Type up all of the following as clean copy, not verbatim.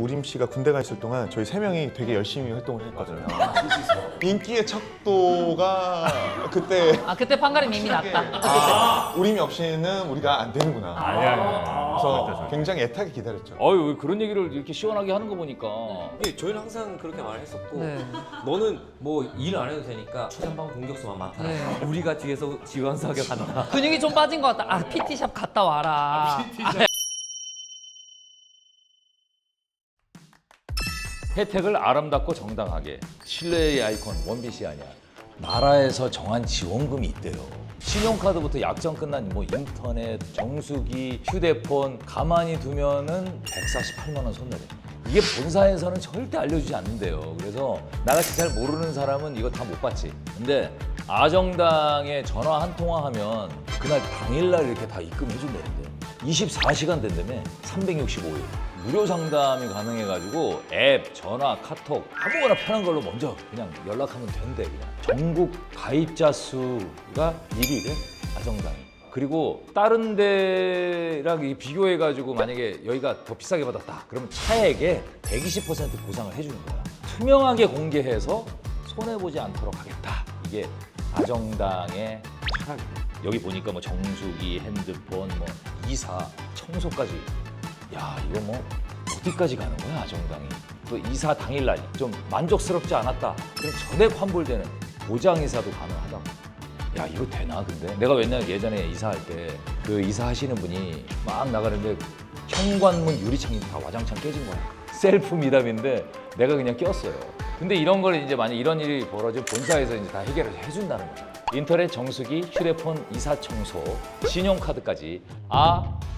우림 씨가 군대 가 있을 동안 저희 3명이 되게 열심히 활동을 했거든요. 인기의 척도가 그때 그때 판가름 이미 났다. 우림이 없이는 우리가 안 되는구나. 아니야. 그래서 굉장히 애타게 기다렸죠. 어유 그런 얘기를 이렇게 시원하게 하는 거 보니까 예, 저희는 항상 그렇게 말했었고 네. 너는 뭐 일 안 해도 되니까 최전방 공격수만 맡아라. 네. 우리가 뒤에서 지원사격 한다. 근육이 좀 빠진 것 같다. PT샵 갔다 와라. 혜택을 아름답고 정당하게 신뢰의 아이콘 원빈씨 아니야. 나라에서 정한 지원금이 있대요. 신용카드부터 약정 끝난 뭐 인터넷, 정수기, 휴대폰 가만히 두면은 148만 원 손해래. 이게 본사에서는 절대 알려주지 않는데요. 그래서 나같이 잘 모르는 사람은 이거 다 못 받지. 근데 아정당에 전화 한 통화하면 그날 당일날 이렇게 다 입금해 준다는데 24시간 된다며 365일. 무료 상담이 가능해가지고 앱, 전화, 카톡 아무거나 편한 걸로 먼저 그냥 연락하면 된대. 그냥 전국 가입자 수가 1위래 아정당이. 그리고 다른 데랑 비교해가지고 만약에 여기가 더 비싸게 받았다 그러면 차액의 120% 보상을 해주는 거야. 투명하게 공개해서 손해보지 않도록 하겠다. 이게 아정당의 철학이에요. 여기 보니까 뭐 정수기, 핸드폰, 뭐 이사, 청소까지. 야 이거 뭐 어디까지 가는 거야 아정당이. 그 이사 당일날 좀 만족스럽지 않았다 그럼 전액 환불되는 보장이사도 가능하다고. 야 이거 되나 근데? 내가 왜냐면 예전에 이사할 때 그 이사하시는 분이 막 나가는데 현관문 유리창이 다 와장창 깨진 거야. 셀프 미담인데 내가 그냥 꼈어요. 근데 이런 걸 이제 만약 이런 일이 벌어지면 본사에서 이제 다 해결을 해준다는 거야. 인터넷 정수기, 휴대폰 이사 청소, 신용카드까지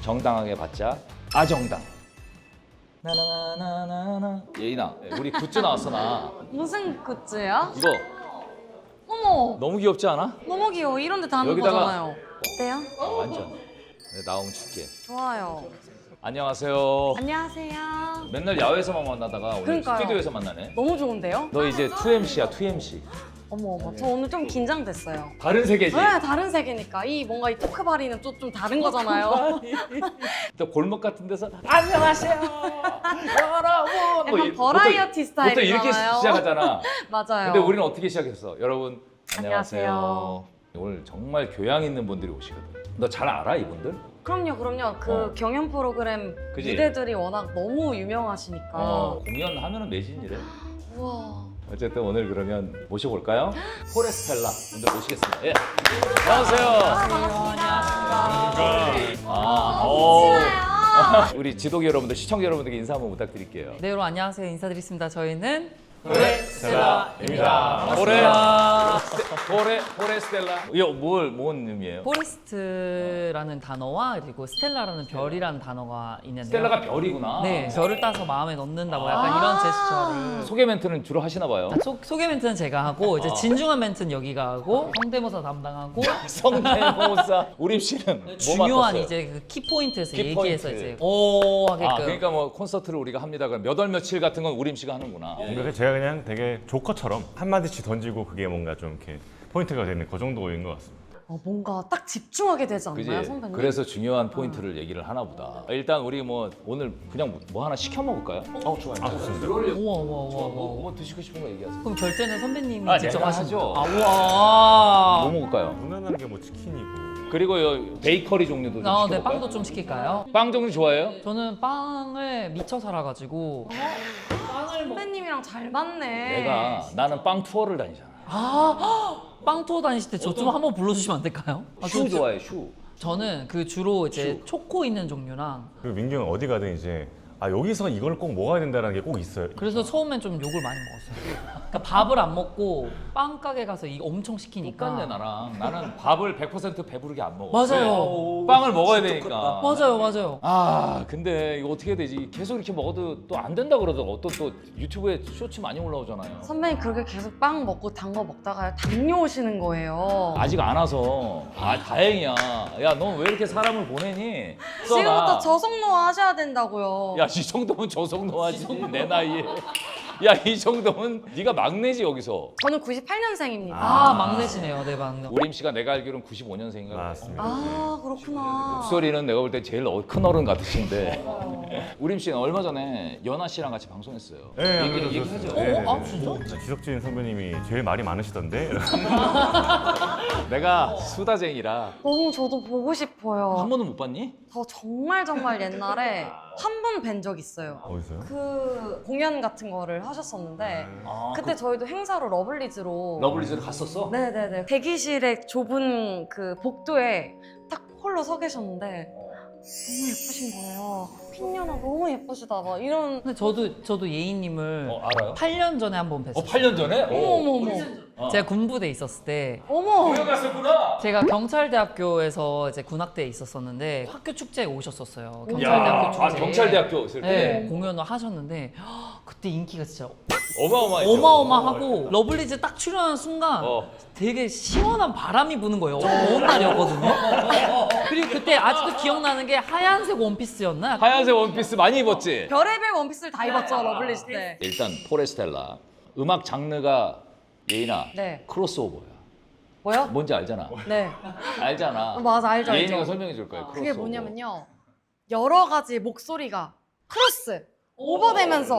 정당하게 받자. 아정당. 나나나나나. 예인아, 우리 굿즈 나왔어 나. 무슨 굿즈야? 이거 어머, 너무 귀엽지 않아? 너무 귀여워. 이런 데 다는 여기다가- 거잖아요. 어때요? 완전. 네, 나오면 줄게. 좋아요. 안녕하세요. 안녕하세요. 맨날 야외에서만 만나다가 오늘 그러니까요. 스튜디오에서 만나네. 너무 좋은데요? 너 이제 2MC야, 2MC. 어머, 저 오늘 좀 긴장됐어요. 다른 세계지. 네, 다른 세계니까. 뭔가 이 토크바리는 또 좀 다른 거잖아요. 또 골목 같은 데서 안녕하세요, 여러분. 약간 버라이어티 스타일이잖아요. 보통 이렇게 시작하잖아. 맞아요. 근데 우리는 어떻게 시작했어? 여러분 안녕하세요. 안녕하세요. 오늘 정말 교양 있는 분들이 오시거든. 너 잘 알아 이분들? 그럼요. 그 경연 프로그램 그지? 무대들이 워낙 너무 유명하시니까. 공연하면 매진이래. 우와. 어쨌든 오늘 그러면 모셔볼까요? 포레스텔라 분들 모시겠습니다. 예. 안녕하세요. 우리 지도교 여러분들, 시청자 여러분들께 인사 한번 부탁드릴게요. 네, 여러분 안녕하세요. 인사드리겠습니다. 저희는 포레스텔라입니다. 포레스텔라. 이거 뭔 의미예요? 포레스트라는 단어와 그리고 스텔라라는 별이라는 단어가 있는데요. 스텔라가 별이구나. 네, 별을 따서 마음에 넣는다 뭐 약간 이런 제스처를. 소개 멘트는 주로 하시나 봐요. 소개 멘트는 제가 하고 이제 진중한 멘트는 여기가 하고 성대모사 담당하고 성대모사. 우림 씨는 뭐 중요한 맡았어요? 이제 그 키포인트에서 키포인트. 얘기해서 이제 오 하게끔. 그러니까 뭐 콘서트를 우리가 합니다. 그럼 몇 월 며칠 같은 건 우림 씨가 하는구나. 그러니까 제가 그냥 되게 조커처럼 한 마디씩 던지고 그게 뭔가 좀 이렇게 포인트가 되는 그 정도인 것 같습니다. 뭔가 딱 집중하게 되지 않나요, 그지? 선배님? 그래서 중요한 포인트를 얘기를 하나 보다. 일단 우리 뭐 오늘 그냥 뭐 하나 시켜 먹을까요? 좋아요. 좋습니다. 우와. 뭐 드시고 싶은 거 얘기하세요. 그럼 결제는 선배님이 직접 내가 하시죠? 하죠. 우와. 뭐 먹을까요? 무난한 게 뭐 치킨이고. 그리고 베이커리 종류도 좀 네, 시켜볼까요? 빵도 좀 시킬까요? 빵 종류 좋아해요? 저는 빵을 미쳐 살아가지고 선배님이랑 잘 맞네. 나는 빵 투어를 다니잖아. 빵 투어 다니실 때 저 좀 한번 불러주시면 안 될까요? 슈 좋아해, 슈. 저는 그 주로 이제 초코 있는 종류랑 그리고 민규 형 어디 가든 이제 여기서 이걸 꼭 먹어야 된다는 게 꼭 있어요. 그래서 처음엔 좀 욕을 많이 먹었어요. 그러니까 밥을 안 먹고 빵 가게 가서 이거 엄청 시키니까. 똑같네 나랑. 나는 밥을 100% 배부르게 안 먹어. 맞아요. 왜? 빵을 먹어야 되니까. 맞아요. 근데 이거 어떻게 되지? 계속 이렇게 먹어도 또 안 된다 그러더라고. 어떤 또 유튜브에 쇼츠 많이 올라오잖아요. 선배님 그렇게 계속 빵 먹고 단 거 먹다가 당뇨 오시는 거예요. 아직 안 와서. 다행이야. 야, 너 왜 이렇게 사람을 보내니? 지금부터 저속노화 하셔야 된다고요. 야, 이 정도면 저속노화지 내 나이에. 야, 이 정도면 네가 막내지 여기서. 저는 98년생입니다. 아 막내시네요, 네 막내. 우림 씨가 내가 알기로는 95년생인가? 맞습니다. 아, 그렇구나. 목소리는 내가 볼 때 제일 큰 어른 같으신데. 우림 씨는 얼마 전에 연아 씨랑 같이 방송했어요. 네, 얘기하죠. 아, 진짜? 지석진 선배님이 제일 말이 많으시던데. 내가 수다쟁이라 너무 저도 보고 싶어요. 한 번도 못 봤니? 저 정말 옛날에 한 번 뵌 적 있어요. 어디서요? 그 공연 같은 거를 하셨었는데 아, 그때 저희도 행사로 러블리즈로 러블리즈를 갔었어? 네네네 대기실의 좁은 그 복도에 딱 홀로 서 계셨는데 너무 예쁘신 거예요. 핑년아 너무 예쁘시다 막 이런. 근데 저도 예인님을 알아요? 8년 전에 한 번 뵀었어요. 8년 전에? 어머머머. 제가 군부대 있었을 때 어머. 갔었구나. 제가 경찰대학교에서 이제 군악대에 있었었는데 학교 축제에 오셨었어요. 경찰대학교 축제. 아, 경찰대학교 있을 때? 네, 공연을 하셨는데 그때 인기가 진짜 어마어마했죠. 어마어마하고 러블리즈 딱 출연하는 순간 되게 시원한 바람이 부는 거예요. 더운 날이었거든요. 그리고 그때 아직도 기억나는 게 하얀색 원피스였나? 하얀색 원피스 많이 입었지? 별의별 원피스를 다 입었죠 러블리즈 때. 일단 포레스텔라 음악 장르가 예인아 네. 크로스오버야. 뭐요? 뭔지 알잖아. 네. 알잖아. 맞아 알죠 예인이가 알죠. 설명해 줄 거야. 그게 크로스오버. 뭐냐면요. 여러 가지 목소리가 크로스 오버되면서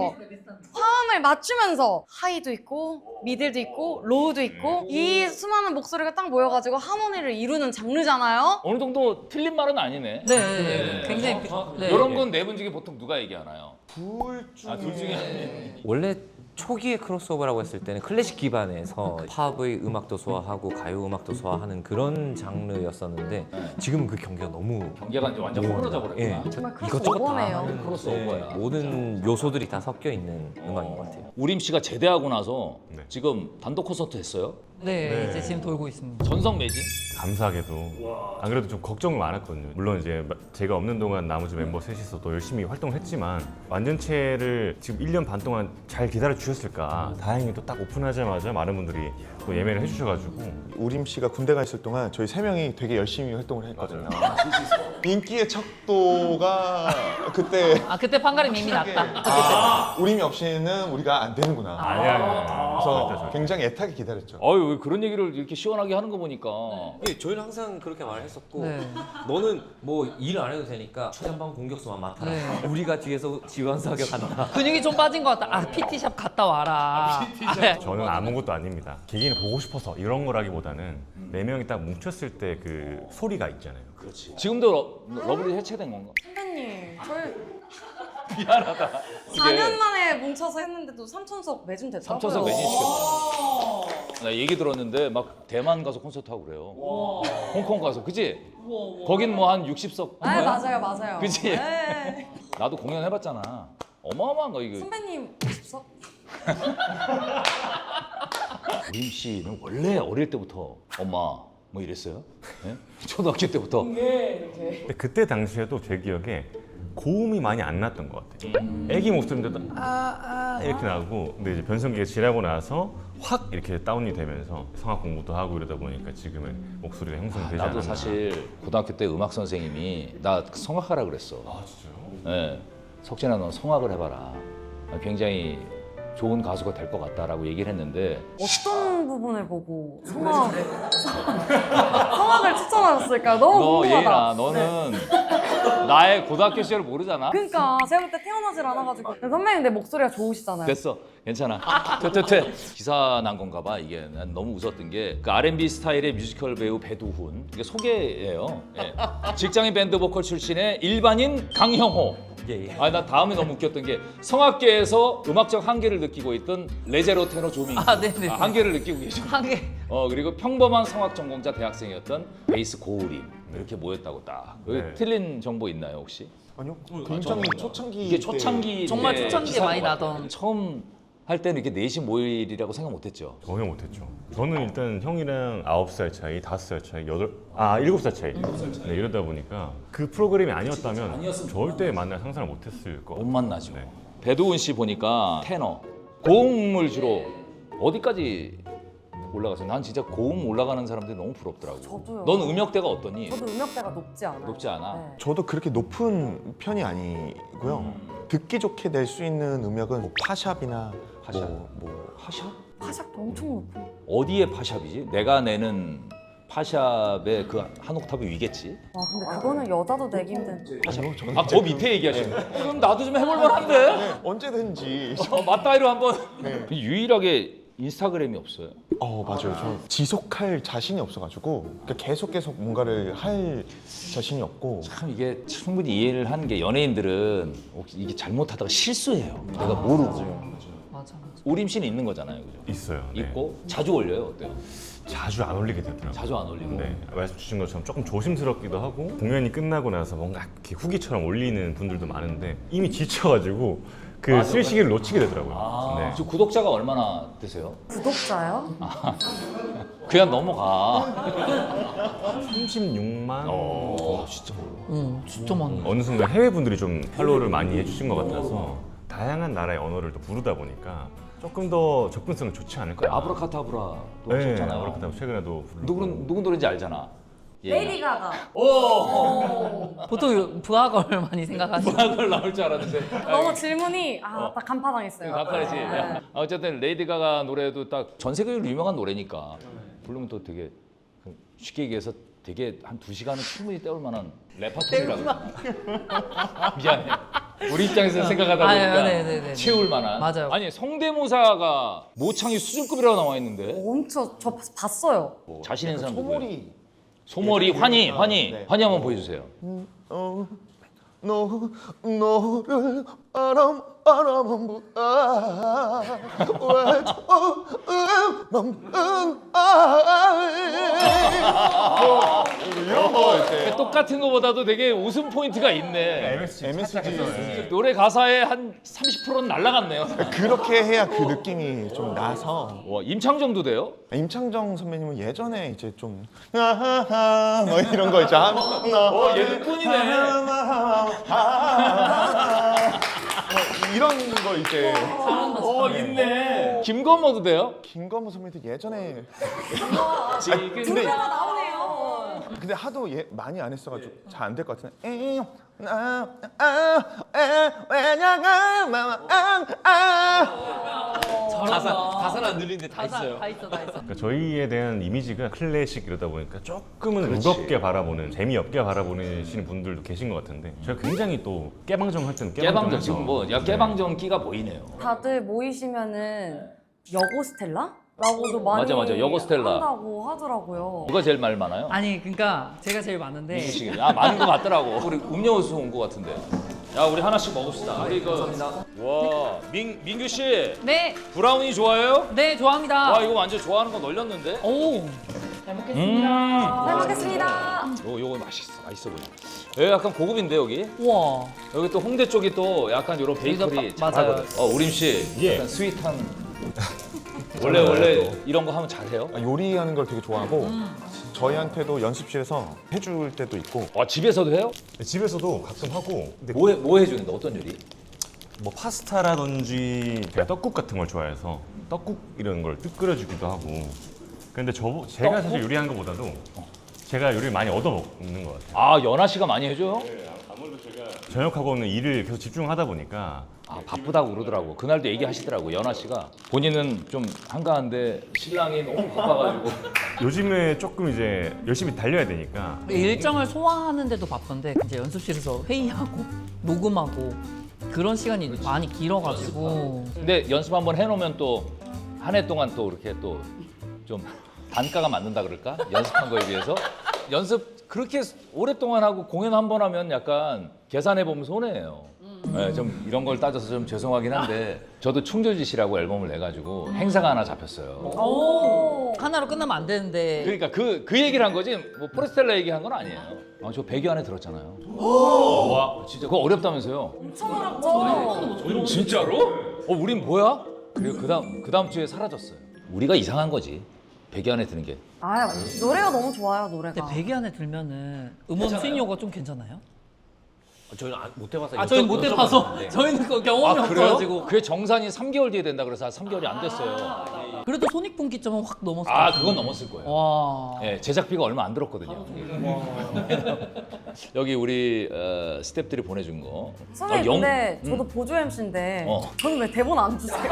화음을 맞추면서 하이도 있고 미들도 있고 로우도 있고 이 수많은 목소리가 딱 모여가지고 하모니를 이루는 장르잖아요. 어느 정도 틀린 말은 아니네. 네, 굉장히 네. 이런 건 네 분 중에 보통 누가 얘기하나요? 둘 중에 둘 중에 원래 초기의 크로스오버라고 했을 때는 클래식 기반에서 팝의 음악도 소화하고 가요 음악도 소화하는 그런 장르였었는데 지금은 그 경계가 너무 경계가 이제 완전 흐물어져 버렸구나. 예, 정말 이것저것 다 크로스오버네요. 하는 크로스오버야. 모든 요소들이 다 섞여 있는 음악인 것 같아요. 우림 씨가 제대하고 나서 네. 지금 단독 콘서트 했어요. 네, 이제 지금 돌고 있습니다. 전성 매진. 감사하게도 안 그래도 좀 걱정이 많았거든요. 물론 이제 제가 없는 동안 나머지 멤버 셋이서 또 열심히 활동을 했지만 완전체를 지금 1년 반 동안 잘 기다려 주셨을까. 다행히 또 딱 오픈하자마자 많은 분들이 또 예매를 해주셔가지고 우림 씨가 군대 가 있을 동안 저희 세 명이 되게 열심히 활동을 했거든요. 인기의 척도가 그때 아 그때 판가름 이미 났다. 우림이 없이는 우리가 안 되는구나. 아니야. 그래서 굉장히 애타게 기다렸죠. 아유 왜 그런 얘기를 이렇게 시원하게 하는 거 보니까 예, 저희는 항상 그렇게 말했었고 네. 너는 뭐 일을 안 해도 되니까 최전방 공격수만 맡아라. 네. 우리가 뒤에서 지원 사격 한다. 근육이 좀 빠진 것 같다. 아 PT샵 갔다 와라. 아, 저는 아무것도 아닙니다. 개개인을 보고 싶어서 이런 거라기보다는 네 명이 딱 뭉쳤을 때 그 소리가 있잖아요. 지금도 러블리 해체된 건가? 선배님 저희 미안하다. 4년 만에 뭉쳐서 했는데도 3천석 매진 됐다고요. 3천석 매진시켰어. 나 얘기 들었는데 막 대만 가서 콘서트 하고 그래요. 홍콩 가서 그지? 거긴 뭐 한 60석. 네 맞아요. 그치? 네. 나도 공연 해봤잖아. 어마어마한 거 이거. 선배님 50석? 우림 씨는 원래 어릴 때부터 엄마 뭐 이랬어요? 예? 초등학교 때부터. 근데 그때 당시에도 제 기억에 고음이 많이 안 났던 것 같아요. 애기 목소리인데도 이렇게 나고 근데 이제 변성기가 지나고 나서 확 이렇게 다운이 되면서 성악 공부도 하고 이러다 보니까 지금은 목소리가 형성되지 않았나. 나도 사실 고등학교 때 음악 선생님이 나 성악하라 그랬어. 아 진짜요? 예. 석진아 너 성악을 해봐라. 굉장히 좋은 가수가 될 것 같다라고 얘기를 했는데 어떤 부분을 보고 성악을 추천하셨을까요? 너무 너 궁금하다. 예인아 너는 나의 고등학교 시절을 모르잖아. 그러니까 제가 그때 태어나질 않아가지고 선배님 내 목소리가 좋으시잖아요. 됐어 괜찮아 퇴퇴퇴 기사 난 건가 봐. 이게 난 너무 웃었던 게 그 R&B 스타일의 뮤지컬 배우 배두훈 이게 소개예요. 예. 직장인 밴드 보컬 출신의 일반인 강형호. 예. 아 나 다음에 너무 웃겼던 게 성악계에서 음악적 한계를 느끼고 있던 레제로 테너 조민기. 아, 네네. 한계를 느끼고 계죠. 한 개. 그리고 평범한 성악 전공자 대학생이었던 베이스 고우림 이렇게 모였다고 딱. 여기 네. 틀린 정보 있나요 혹시? 아니요, 굉장히 초창기 이게 때 초창기 정말 때 초창기에 기사인 많이 것 같아요. 나던. 처음 할 때는 이렇게 넷이 모일 일이라고 생각 못했죠. 전혀 못했죠. 저는 일단 형이랑 9살 차이, 5살 차이, 7살 차이. 네, 이러다 보니까 그 프로그램이 아니었다면 절대 만날 상상을 못했을 것 못 같아요. 만나죠. 네. 배두훈 씨 보니까 테너 고음을 주로 어디까지 올라가서 난 진짜 고음 올라가는 사람들이 너무 부럽더라고. 저도요. 넌 음역대가 어떠니? 저도 음역대가 높지 않아요. 높지 않아? 네. 저도 그렇게 높은 편이 아니고요. 듣기 좋게 낼 수 있는 음역은 뭐 파샵이나 파샵. 뭐 파샵? 파샵도 엄청 높고. 어디에 파샵이지? 내가 내는 파샵의 그 한 옥타브 위겠지? 와 근데 그거는 여자도 내기 힘든. 아니요, 저는 아, 그 밑에 얘기하시는 거예요? 그럼 나도 좀 해볼 만한데? 네, 언제든지. 맞다이로 한번. 네. 유일하게 인스타그램이 없어요. 맞아요. 저 지속할 자신이 없어가지고 그러니까 계속 뭔가를 할 자신이 없고. 참 이게 충분히 이해를 하는 게 연예인들은 혹시 이게 잘못하다가 실수해요. 내가 모르고. 맞아. 우림 씨는 있는 거잖아요, 그죠? 있어요. 네. 있고 자주 올려요, 어때요? 자주 안 올리게 되더라고요. 자주 안 올리고. 네, 말씀 주신 것처럼 조금 조심스럽기도 하고 공연이 끝나고 나서 뭔가 이렇게 후기처럼 올리는 분들도 많은데 이미 지쳐가지고 그 쓸 시기를 놓치게 되더라고요. 아, 네. 저 구독자가 얼마나 되세요? 구독자요? 그냥 넘어가. 36만. 진짜. 진짜 많네. 어느 순간 해외 분들이 좀 팔로우를 많이 해주신 것 같아서 다양한 나라의 언어를 또 부르다 보니까 조금 더 접근성이 좋지 않을까요? 아브라카타브라도 네, 하셨잖아요. 아브라카타브라 최근에도 누군 노래인지 알잖아. 레이디 가가. 보통 부하걸 많이 생각하시죠. 그걸 나올 줄 알았는데. 너무 질문이 딱 간파당했어요. 가까이지. 네. 어쨌든 레이디 가가 노래도 딱 전 세계적으로 유명한 노래니까 부르면 또 되게 쉽게 얘기해서 되게 한 2시간은 충분히 때울 만한 레퍼토리라고. 미안해. 우리 입장에서 생각하다 보니까 네네네. 채울 만한. 맞아요. 아니 성대모사가 모창이 수준급이라고 나와 있는데 엄청 저 봤어요. 자신 있는 사람 누구예요? 소몰이. 소몰이 환희 네. 한번 보여주세요. 너를 바라만 이런 거 이제 똑같은 거보다도 되게 웃음 포인트가 있네. MSG 노래 가사의 한 30%는 날라갔네요. 그렇게 해야 그 느낌이 좀 나서. 와, 임창정도 돼요? 임창정 선배님은 예전에 이제 좀 뭐 이런 거 있죠. 예능꾼이네. 이런 거 이제 있네. 김건모도 돼요? 김건모 선배님도 예전에 지금 근데 나오네요. 근데 하도 많이 안 했어가지고 잘 안 될 것 같은데. 가사는 안 들리는데 다 있어요. 다 있어. 그러니까 저희에 대한 이미지가 클래식 이러다 보니까 조금은 무겁게 바라보는, 재미없게 바라보시는 분들도 계신 것 같은데 저희가 굉장히 또 깨방정 할 때는 깨방정 지금 뭐 깨방정 끼가 보이네요. 다들 모이시면은 여고스텔라? 라고도 많이 맞아, 여고스텔라. 한다고 하더라고요. 누가 제일 말 많아요? 아니 그러니까 제가 제일 많은데 민규 씨. 많은 것 같더라고. 우리 음료수 온 것 같은데. 야, 우리 하나씩 먹읍시다. 우리 와, 민규 씨. 네, 브라우니 좋아해요? 네 좋아합니다. 와, 이거 완전 좋아하는 거 널렸는데. 오, 잘 먹겠습니다. 잘 먹겠습니다. 요거 맛있어 보여. 여기 약간 고급인데 여기. 우와, 여기 또 홍대 쪽이 또 약간 이런 베이커리 여기서 잘하거든. 우림 씨. 예. 약간 스윗한. 원래 이런 거 하면 잘해요? 요리하는 걸 되게 좋아하고 저희한테도 연습실에서 해줄 때도 있고. 집에서도 해요? 집에서도 가끔 하고 근데 뭐 해주는데 어떤 요리? 뭐 파스타라든지 제가 떡국 같은 걸 좋아해서 떡국 이런 걸 끓여주기도 하고 근데 제가 사실 요리하는 것보다도 제가 요리를 많이 얻어먹는 것 같아요. 아, 연아 씨가 많이 해줘요? 저녁하고는 일을 계속 집중하다 보니까 바쁘다고 그러더라고. 그날도 얘기하시더라고. 연아 씨가 본인은 좀 한가한데 신랑이 너무 바빠가지고. 요즘에 조금 이제 열심히 달려야 되니까 일정을 소화하는데도 바쁜데 이제 연습실에서 회의하고 녹음하고 그런 시간이 많이 길어가지고 근데 연습 한번 해놓으면 또 한 해 동안 또 이렇게 또 좀 단가가 맞는다 그럴까? 연습한 거에 비해서 연습 그렇게 오랫동안 하고 공연 한 번 하면 약간 계산해 보면 손해예요. 네, 좀 이런 걸 따져서 좀 죄송하긴 한데 저도 충조짓이라고 앨범을 내가지고 행사가 하나 잡혔어요. 오, 하나로 끝나면 안 되는데 그러니까 그 얘기를 한 거지 뭐 포레스텔라 얘기한 건 아니에요. 저 100여 안에 들었잖아요. 와, 진짜 그거 어렵다면서요? 엄청 어렵죠. 진짜로? 우린 뭐야? 그리고 그다음 주에 사라졌어요. 우리가 이상한 거지. 100여 안에 드는 게. 아 노래가 너무 좋아요 근데 노래가. 100위 안에 들면은 음원 수익료가 좀 괜찮아요? 저희는 못 해봐서. 아 저희는 못 해봐서 저희는 그 경험이 없어가지고. 그게 정산이 3개월 뒤에 된다 그래서 3개월이 안 됐어요. 그래도 손익분기점은 확 넘었어요. 아 그건 넘었을 거예요. 와. 예, 제작비가 얼마 안 들었거든요. 여기 우리 스태프들이 보내준 거. 선생님 영- 근데 저도 보조 MC인데 어. 저는 왜 대본 안 주세요?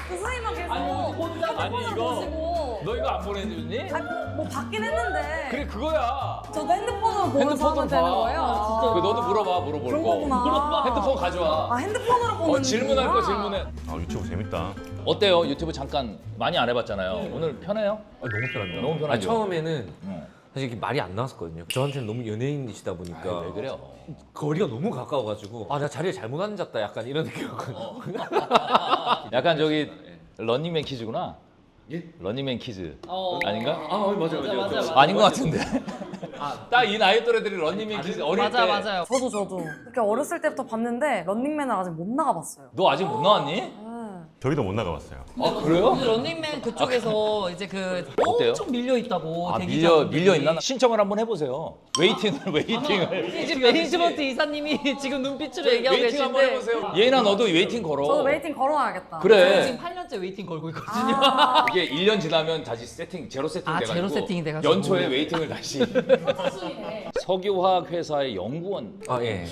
선생님만 계속 아니, 이거- 보시고 너 이거 안 보내줬니? 아니, 뭐 받긴 했는데 그래 그거야. 저도 핸드폰으로 보면서 하면 되는 거예요? 그 너도 물어볼 그런 거. 거구나. 핸드폰 가져와. 아 핸드폰으로 보는 질문할 거 거구나. 질문해. 아 유튜브 재밌다. 어때요? 유튜브 잠깐 많이 안 해봤잖아요. 오늘 편해요? 너무 편합니다. 너무 편하죠? 아니, 처음에는 응. 사실 이게 말이 안 나왔었거든요. 저한테는 너무 연예인이시다 보니까 왜 그래요? 거리가 너무 가까워가지고 나 자리에 잘못 앉았다 약간 이런 느낌이었거든요. 약간 저기 런닝맨 퀴즈구나. 런닝맨 퀴즈 아닌가? 맞아요. 아닌 것 같은데. 딱 이 나이 또래들이 런닝맨 퀴즈 어릴 때. 맞아요. 저도 그렇게 어렸을 때부터 봤는데 런닝맨을 아직 못 나가봤어요. 너 아직 못 나왔니? 저희도 못 나가봤어요. 아 그래요? 근데 런닝맨 그쪽에서 이제 그 어때요? 엄청 밀려 있다고. 아 대기자분들이. 밀려 있나? 신청을 한번 해보세요. 웨이팅을. 지금 매니지먼트 이사님이 지금 눈빛으로 얘기하고 웨이팅 한번 계신데 해보세요. 예인아 너도 웨이팅 걸어. 저도 웨이팅 걸어놔야겠다. 저희 그래. 지금 8년째 웨이팅 걸고 있거든요. 이게 1년 지나면 다시 제로 세팅 아, 돼가지고 제로 세팅이 돼가지고. 연초에 웨이팅을 다시. 석유화학 회사의 연구원. 예.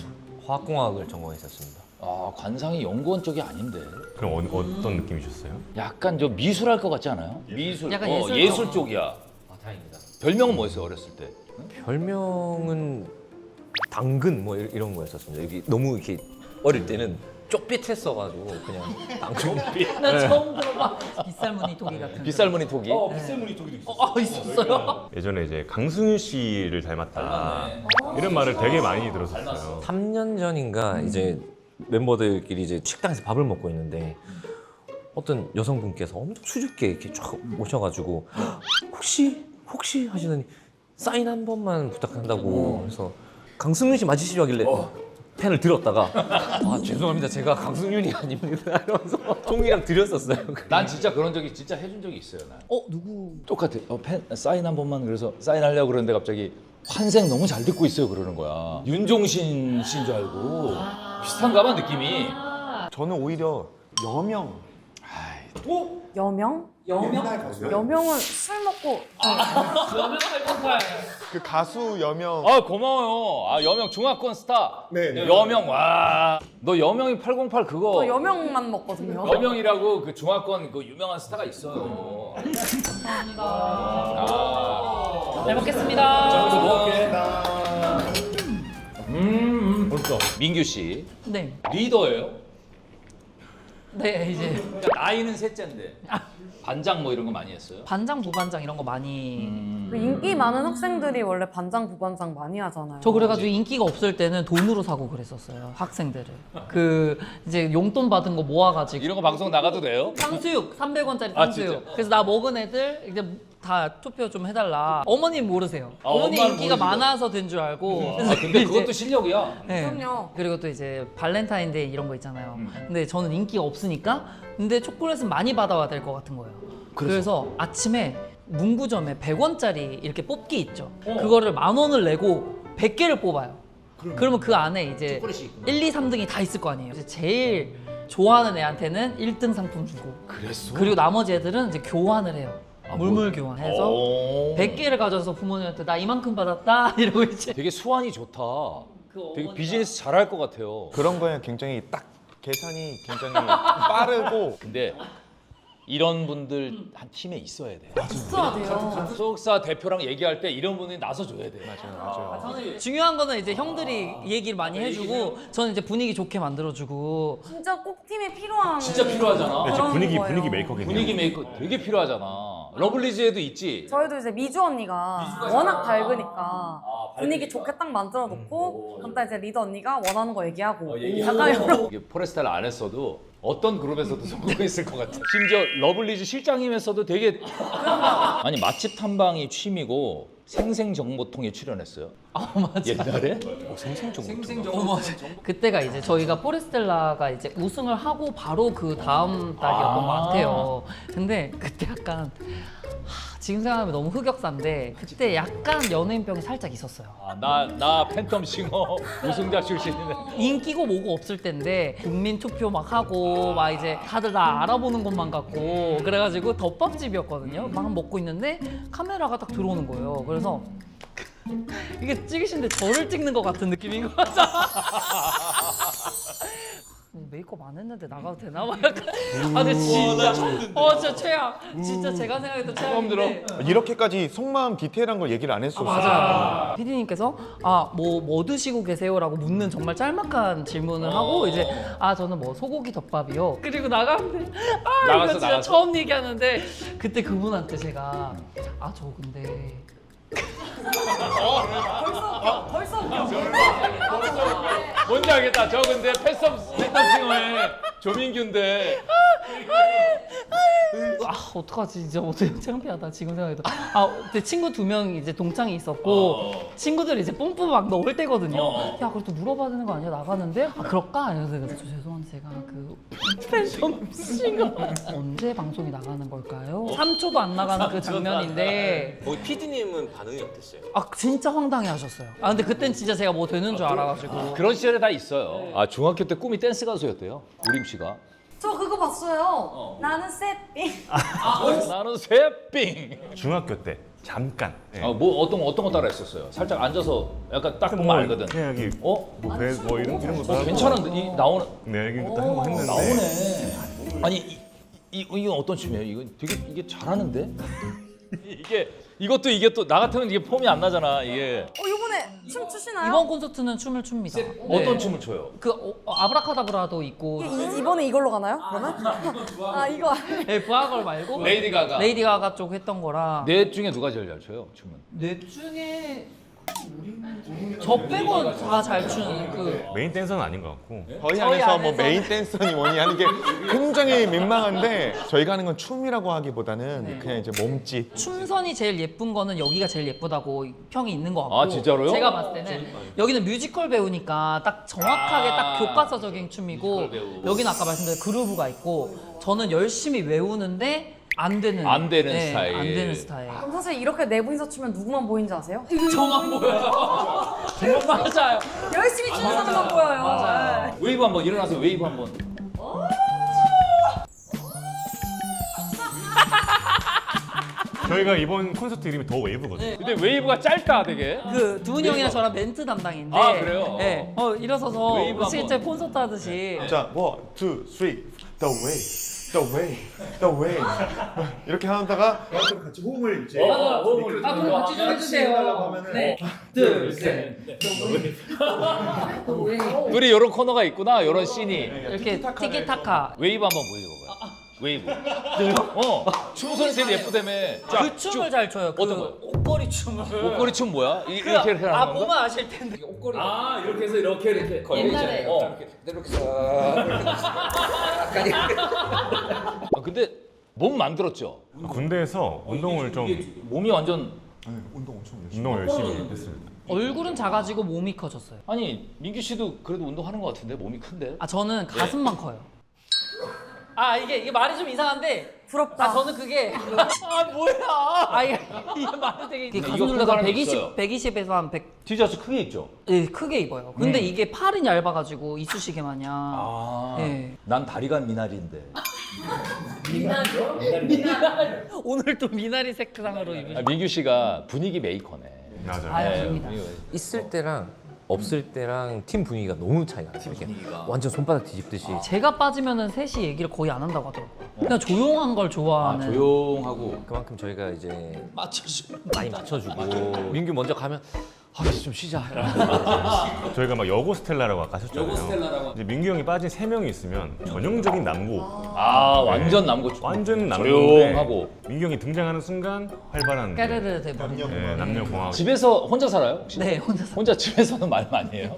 화학공학을 전공했었습니다. 아 관상이 연구원 쪽이 아닌데. 그럼 어떤 느낌이셨어요? 약간 저 미술할 것 같지 않아요? 미술. 약간 예술 쪽이야. 아 다행입니다. 별명은 뭐였어요 어렸을 때? 별명은 당근 뭐 이런 거였었습니다. 여기 너무 이렇게 어릴 때는 쪽빛했어가지고 그냥 당근. 나 처음 들어봐. 빗살무늬 토기 같은. 빗살무늬 토기. 있었어요? 예전에 이제 강승윤 씨를 닮았다 이런 말을 되게 많이 들었었어요. 3년 전인가 이제 멤버들끼리 이제 식당에서 밥을 먹고 있는데 어떤 여성분께서 엄청 수줍게 이렇게 쫙 오셔가지고 혹시 하시더니 사인 한 번만 부탁한다고 해서 강승윤 씨 맞으시죠 하길래 펜을 들었다가 죄송합니다 제가 강승윤이 아닙니다 이러면서 종이랑 드렸었어요. 난 진짜 그런 적이 진짜 해준 적이 있어요. 난. 누구? 똑같아. 펜 사인 한 번만 그래서 사인하려고 그러는데 갑자기 환생 너무 잘 듣고 있어요 그러는 거야. 윤종신 씨인 줄 알고 비슷한가 봐 느낌이. 저는 오히려 여명. 여명? 여명은 술 먹고 그 가수 여명. 아 고마워요. 아 여명 중화권 스타. 네. 여명 와. 너 여명이 808 그거. 저 여명만 먹거든요. 여명이라고 그 중화권 그 유명한 스타가 있어요. 잘 먹겠습니다. 벌써 민규 씨 네. 리더예요. 네 이제 나이는 셋째인데 반장 뭐 이런 거 많이 했어요. 반장 부반장 이런 거 많이. 그 인기 많은 학생들이 원래 반장 부반장 많이 하잖아요. 저 그래가지고 인기가 없을 때는 돈으로 사고 그랬었어요 학생들을. 그 이제 용돈 받은 거 모아가지고 이런 거 방송 나가도 돼요? 탕수육 300원짜리 아, 탕수육. 진짜? 그래서 나 먹은 애들 이제 다 투표 좀 해달라. 어머님 모르세요. 아, 어머니 엄마는 인기가 모르시죠? 많아서 된 줄 알고. 아 근데 이제- 그것도 실력이야. 네. 그럼요. 그리고 또 이제 발렌타인데이 이런 거 있잖아요. 근데 저는 인기가 없으니까 근데 초콜릿은 많이 받아와야 될 것 같은 거예요. 그래서 아침에 문구점에 100원짜리 이렇게 뽑기 있죠. 그거를 10,000원을 내고 100개를 뽑아요. 그러면 그 안에 이제 1, 2, 3등이 다 있을 거 아니에요. 이제 제일 좋아하는 애한테는 1등 상품 주고 그랬어? 그리고 나머지 애들은 이제 교환을 해요. 물물 교환해서 오. 100개를 가져서 부모님한테 나 이만큼 받았다 이러고 이제 되게 수완이 좋다. 되게 비즈니스 잘할 것 같아요. 그런 거에 굉장히 딱 계산이 굉장히 빠르고. 근데 이런 분들 한 팀에 있어야 돼. 있어야 돼요. 소속사 대표랑 얘기할 때 이런 분이 나서줘야 돼. 중요한 거는 이제 형들이 얘기를 많이 해주고 저는 이제 분위기 좋게 만들어주고. 진짜 꼭 팀에 필요한 진짜 필요하잖아. 네, 그런 분위기 거예요. 메이커겠네요. 분위기 메이커 되게 필요하잖아. 러블리즈에도 있지. 저희도 이제 미주 언니가 워낙 밝으니까 분위기 좋게 딱 만들어 놓고 그럼 딱 이제 리더 언니가 원하는 거 얘기하고 약간 이런 이게 포레스타를 안 했어도 어떤 그룹에서도 성공했을 것 같아. 심지어 러블리즈 실장님에서도 되게 아니 맛집 탐방이 취미고 생생정보통에 출연했어요. 옛날에? 어머, 그때가 이제 저희가 포레스텔라가 이제 우승을 하고 바로 그 다음 달이었던 것 같아요. 근데 그때 약간 지금 생각하면 너무 흑역사인데 그때 약간 연예인병이 살짝 있었어요. 나 팬텀 싱어 우승자 출신인데. 인기고 뭐고 없을 때인데 국민 투표 막 하고 막 이제 다들 나 알아보는 것만 같고 그래가지고 덮밥집이었거든요. 막 먹고 있는데 카메라가 딱 들어오는 거예요. 그래서 이게 찍으신데 저를 찍는 것 같은 느낌인 거죠. 메이크업 안 했는데 나가도 되나? 막 약간. 아 근데 진짜 진짜 최악. 진짜 제가 생각해도 최악인데. 이렇게까지 속마음 디테일한 걸 얘기를 안 했었어요. 맞아. PD님께서 뭐 드시고 계세요라고 묻는 정말 짤막한 질문을 하고 이제 저는 뭐 소고기 덮밥이요. 그리고 나가는데 이거 진짜 나갔어. 처음 얘기하는데 그때 그분한테 제가 저 근데 뭔지 알겠다. 저 근데 팬텀 싱어의 조민규인데. 어떡하지 진짜 어떻게 창피하다 지금 생각해도. 그때 친구 2명 이제 동창이 있었고 친구들이 이제 뽐뿌 막 넣을 때거든요. 야 그래도 물어봐야 되는 거 아니야 나가는데 그럴까? 이래서 내가 죄송한데 제가 그 팬텀 싱어 언제 방송이 나가는 걸까요? 3초도 안 나가는 그 장면인데 PD님은 반응이 어땠어요? 진짜 황당해 하셨어요. 근데 그땐 진짜 제가 뭐 되는 줄 알아가지고. 그런 시절에 다 있어요. 중학교 때 꿈이 댄스 가수였대요. 우림 씨가. 저 그거 봤어요. 나는 새삥. 나는 새삥. 중학교 때 잠깐. 네. 뭐 어떤 거 따라 했었어요. 살짝 앉아서 약간 딱 보면 알거든. 그냥 여기 뭐 이런 것도 하고. 괜찮은데 나오는. 네, 여기 것도 하고 했는데. 나오네. 아니 이건 어떤 춤이에요? 이거 되게 이게 잘하는데? 이게 또 나 같으면 이게 폼이 안 나잖아. 이게 이번에 춤 추시나요? 이번 콘서트는 춤을 춥니다. 어떤 춤을 춰요? 아브라카다브라도 있고 이번에 이걸로 가나요? 그러면? 이거. 부하걸 말고 레이디 가가. 레이디 가가 쪽 했던 거랑 넷 중에 누가 제일 잘 춰요? 춤은? 넷 중에 저 빼고 다 잘 추는 그 메인 댄서는 아닌 것 같고. 저희 저희 안에서 뭐 안에서는- 메인 댄서니 뭐니 하는 게 굉장히 민망한데 저희가 하는 건 춤이라고 하기보다는 그냥 이제 몸짓. 춤선이 제일 예쁜 거는 여기가 제일 예쁘다고 평이 있는 것 같고. 아, 진짜로요? 제가 봤을 때는 여기는 뮤지컬 배우니까 딱 정확하게 딱 교과서적인 춤이고 뮤지컬 배우. 여기는 아까 말씀드린 그루브가 있고 저는 열심히 외우는데 안 되는 스타일. 안 되는 스타일. 그럼 사실 이렇게 네 분이서 추면 누구만 보이는지 아세요? 저만 보여요. 맞아요. 열심히 추는 사람만 보여요. 맞아요. 웨이브 한번 일어나서 웨이브 한번. 저희가 이번 콘서트 이름이 더 웨이브거든요. 근데 웨이브가 짧다 되게. 그 두훈이 형이랑 저랑 멘트 담당인데. 그래요? 네. 일어서서 웨이브 실제 한번. 콘서트 하듯이. 자, 1, 2, 3, the way, the way, the way. 이렇게 하다가 같이 호응을 이제 그럼 같이 좀 해주세요. 네. 둘, 셋. 둘이 이런 코너가 있구나. 이런 씬이. 이렇게 티키타카. 웨이브 한번 보여줘봐요. 웨이브. 춤선이 제일 예쁘다며. 그 춤을 잘 춰요. 그 어떤 거요? 옷걸이 춤을. 목걸이 춤 뭐야? 이렇게 하는 건가? 보면 아실 텐데. 옷걸이. 이렇게 해서 이렇게. 옛날에. 근데 몸 만들었죠. 군대에서 운동을 좀 몸이 완전. 운동을 열심히 했습니다. 얼굴은 작아지고 몸이 커졌어요. 아니 민규 씨도 그래도 운동하는 것 같은데 몸이 큰데. 저는 가슴만 커요. 이게 말이 좀 이상한데. 부럽다. 저는 그게. 뭐야. 이게 말이 되게. 이거 가슴 큰 둘레가 사람이 있어요. 120에서 한 100. 티셔츠 크게 입죠. 네, 크게 입어요. 근데 이게 팔은 얇아가지고 이쑤시개 마냥. 네. 난 다리가 미나리인데. 오늘 또 미나리 색상으로 입으신. 민규 씨가 분위기 메이커네. 맞아요. 아닙니다. 있을 때랑 없을 때랑 팀 분위기가 너무 차이가 나요. 이렇게 완전 손바닥 뒤집듯이. 제가 빠지면은 셋이 얘기를 거의 안 한다고 하더라고요. 그냥 조용한 걸 좋아하는. 조용하고. 그만큼 저희가 이제 많이 맞춰주고 민규 먼저 가면 이제 좀 쉬자. 저희가 막 여고 스텔라라고 아까 하셨잖아요. 이제 민규 형이 빠진 3명이 있으면 전형적인 남고. 완전 남고. 완전 남고인데 조용하고. 민규 형이 등장하는 순간 활발한 까르르 돼버리는. 네, 남녀 공학. 집에서 혼자 살아요? 혹시? 네, 혼자서. 혼자 집에서는 말 많이 해요?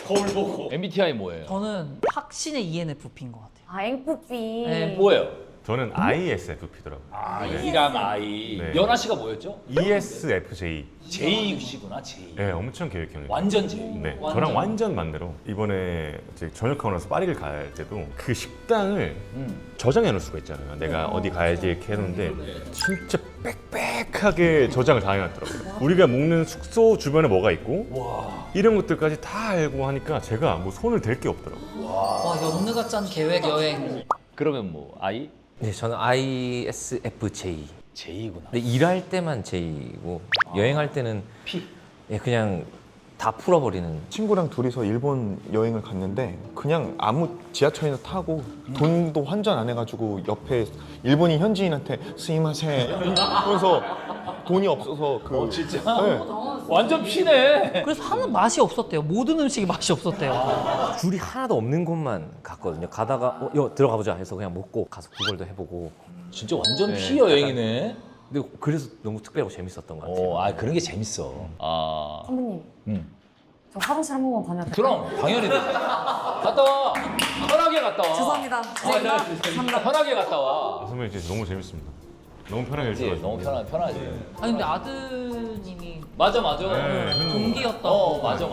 거울 보고. MBTI 뭐예요? 저는 확신의 ENFP인 것 같아요. 앵뿌삐. 네, 뭐예요? 저는 ISFP더라고요. 이랑 I. 네. 연아 씨가 뭐였죠? ESFJ. J씨구나, J. 네, 엄청 계획형이에요. 완전 J. 네, 저랑 완전 반대로 이번에 이제 전역하고 나서 파리를 갈 때도 그 식당을 저장해 놓을 수가 있잖아요. 내가 어디 가야지 이렇게 해놓는데 진짜 빽빽하게 저장을 다 해놨더라고요. 우리가 묵는 숙소 주변에 뭐가 있고 이런 것들까지 다 알고 하니까 제가 뭐 손을 댈 게 없더라고요. 와 연느가 짠 계획 여행. 그러면 뭐 I? 네, 저는 ISFJ. J구나. 근데 일할 때만 J고 여행할 때는 P. 예, 그냥 다 풀어버리는. 친구랑 둘이서 일본 여행을 갔는데 그냥 아무 지하철이나 타고 돈도 환전 안 해가지고 옆에 일본인 현지인한테 스이마세 그래서 돈이 없어서 그 진짜? 네. 완전 P네. 그래서 하는 맛이 없었대요. 모든 음식이 맛이 없었대요. 줄이 하나도 없는 곳만 갔거든요. 가다가 여 들어가 보자 해서 그냥 먹고 가서 구걸도 해보고. 진짜 완전 P 여행이네. 근데 그래서 너무 특별하고 재밌었던 것 같아요. 아 그런 게 재밌어. 아. 선배님, 음. 저 화장실 한 번만 다녀도 될까요? 그럼 당연히 되지. 갔다 와. 편하게 갔다 와. 죄송합니다. 감사합니다. 편하게 갔다 와. 선배님 진짜 너무 재밌습니다. 너무 편하게 그치? 해주셔서 너무 편하지. 아니 근데 아드님이 맞아. 동기였다고. 맞아.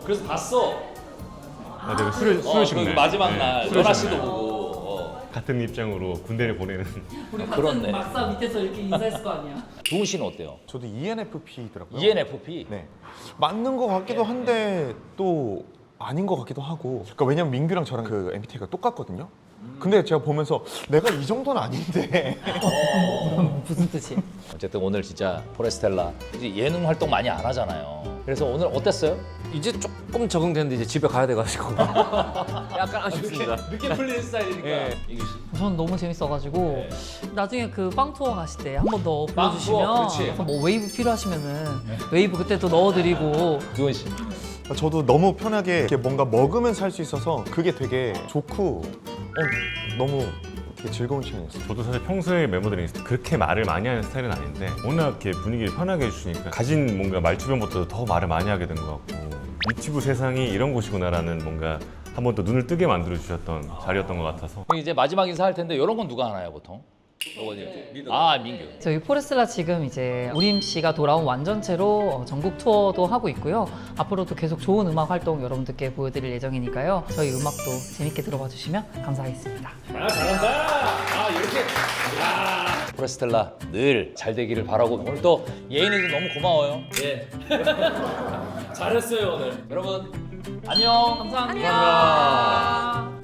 그래서 봤어. 아, 내가 술을 식네. 그 마지막 날 술을 연아 식네. 씨도 보고. 같은 입장으로 군대를 보내는 우리 그렇네. 같은 막사 밑에서 이렇게 인사했을 거 아니야. 도훈 씨는 어때요? 저도 ENFP더라고요. ENFP. 네. 맞는 것 같기도 한데 또 아닌 것 같기도 하고. 그러니까 왜냐면 민규랑 저랑 그 MBTI가 똑같거든요. 근데 제가 보면서 내가 이 정도는 아닌데 무슨 뜻이야? 어쨌든 오늘 진짜 포레스텔라 이제 예능 활동 많이 안 하잖아요. 그래서 오늘 어땠어요? 이제 조금 적응됐는데 이제 집에 가야 돼가지고 약간 아쉽습니다. 늦게 풀리는 스타일이니까. 예. 이규 씨. 저는 너무 재밌어가지고 나중에 그 빵 투어 가실 때 한 번 더 빵 투어, 불러주시면 그렇지. 뭐 웨이브 필요하시면은 웨이브 그때 또 넣어드리고. 두훈 씨. 저도 너무 편하게 이렇게 뭔가 먹으면서 할 수 있어서 그게 되게 좋고 너무 되게 즐거운 시간이었어요. 저도 사실 평소에 멤버들이 그렇게 말을 많이 하는 스타일은 아닌데 워낙 이렇게 분위기를 편하게 해주시니까 가진 뭔가 말주변부터 더 말을 많이 하게 된 것 같고 유튜브 세상이 이런 곳이구나라는 뭔가 한 번 또 눈을 뜨게 만들어 주셨던 자리였던 것 같아서 그럼 이제 마지막 인사할 텐데 이런 건 누가 하나요 보통? 아 민규. 저희 포레스라 지금 이제 우림 씨가 돌아온 완전체로 전국 투어도 하고 있고요. 앞으로도 계속 좋은 음악 활동 여러분들께 보여드릴 예정이니까요. 저희 음악도 재밌게 들어봐 주시면 감사하겠습니다. 포레스텔라 늘 잘 되기를 바라고 오늘 또 예인이도 너무 고마워요. 예. 잘했어요 오늘. 여러분 안녕. 감사합니다.